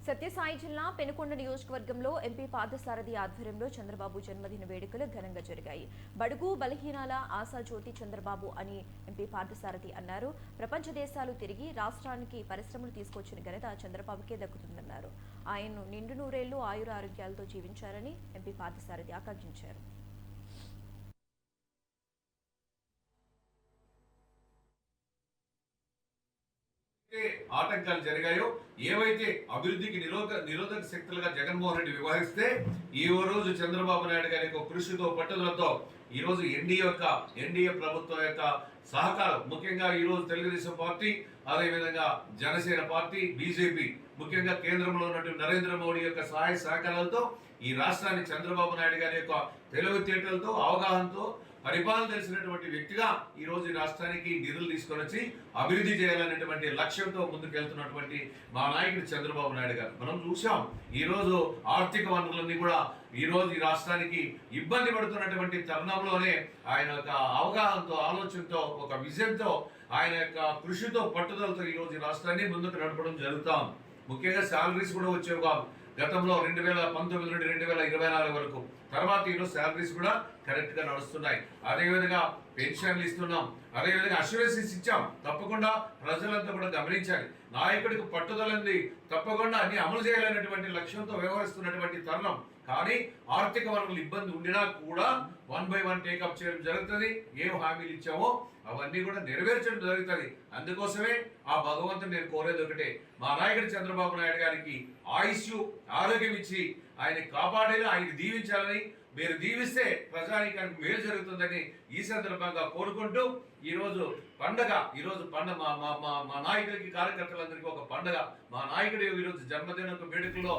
సత్యసాయి జిల్లా పెనుకొండ నియోజకవర్గంలో ఎంపీ పార్థసారథి ఆధ్వర్యంలో చంద్రబాబు జన్మదిన వేడుకలు ఘనంగా జరిగాయి. బడుగు బలహీనాల ఆశాజ్యోతి చంద్రబాబు అని ఎంపీ పార్థసారథి అన్నారు. ప్రపంచ దేశాలు తిరిగి రాష్ట్రానికి పరిశ్రమలు తీసుకొచ్చిన ఘనత చంద్రబాబుకే దక్కుతుందన్నారు. ఆయన్ను నిండు నూరేళ్లు ఆయుర ఆరోగ్యాలతో జీవించారని ఎంపీ పార్థసారథి ఆకాంక్షించారు. ఆటంకాలు జరిగాయో, ఏవైతే అభివృద్ధికి నిరోధక శక్తులుగా జగన్మోహన్ రెడ్డి వ్యవహరిస్తే ఈ రోజు చంద్రబాబు నాయుడు గారి యొక్క కృషితో పట్టుదలతో ఈ రోజు ఎన్డీఏ ప్రభుత్వం యొక్క సహకారం, ముఖ్యంగా ఈ రోజు తెలుగుదేశం పార్టీ, అదేవిధంగా జనసేన పార్టీ, బీజేపీ, ముఖ్యంగా కేంద్రంలో ఉన్నటువంటి నరేంద్ర మోడీ యొక్క సహాయ సహకారాలతో ఈ రాష్ట్రాన్ని చంద్రబాబు నాయుడు గారి యొక్క తెలివితేటలతో, అవగాహనతో పరిపాలన తెలిసినటువంటి వ్యక్తిగా ఈ రోజు ఈ రాష్ట్రానికి నిధులు తీసుకొని వచ్చి అభివృద్ధి చేయాలనేటువంటి లక్ష్యంతో ముందుకెళ్తున్నటువంటి మా నాయకుడు చంద్రబాబు నాయుడు గారు మనం చూసాం. ఈ రోజు ఆర్థిక వనరులన్నీ కూడా ఈ రోజు ఈ రాష్ట్రానికి ఇబ్బంది పడుతున్నటువంటి తరుణంలోనే ఆయన యొక్క అవగాహనతో, ఆలోచనతో, ఒక విజన్తో, ఆయన యొక్క కృషితో, పట్టుదలతో ఈ రోజు ఈ రాష్ట్రాన్ని ముందుకు నడపడం జరుగుతాం. ముఖ్యంగా శాలరీస్ కూడా వచ్చేవి కాదు గతంలో 2019 నుండి 2024 వరకు. తర్వాత ఈరోజు శాలరీస్ కూడా కరెక్ట్ గా నడుస్తున్నాయి. అదేవిధంగా పెన్షన్లు ఇస్తున్నాం, అదేవిధంగా అష్యూరెన్సెస్ ఇచ్చాం. తప్పకుండా ప్రజలంతా కూడా గమనించాలి. నాయకుడికి పట్టుదలంది, తప్పకుండా అన్ని అమలు చేయాలనేటువంటి లక్ష్యంతో వ్యవహరిస్తున్నటువంటి తరుణం. కానీ ఆర్థిక వనరులు ఇబ్బంది ఉండినా కూడా 1 by 1 టేకప్ చేయడం జరుగుతుంది. ఏం హామీలు ఇచ్చామో అవన్నీ కూడా నెరవేర్చడం జరుగుతుంది. అందుకోసమే ఆ భగవంతుని నేను కోరేది ఒకటే, మా నాయకుడు చంద్రబాబు నాయుడు గారికి ఆయుష్యు ఆరోగ్యం ఇచ్చి ఆయన కాపాడేలా, ఆయన దీవించాలని, మీరు దీవిస్తే ప్రజానీకానికి మేలు జరుగుతుందని ఈ సందర్భంగా కోరుకుంటూ ఈరోజు పండగ మా నాయకుడికి, కార్యకర్తలందరికీ ఒక పండగ. మా నాయకుడు ఈరోజు జన్మదిన వేడుకల్లో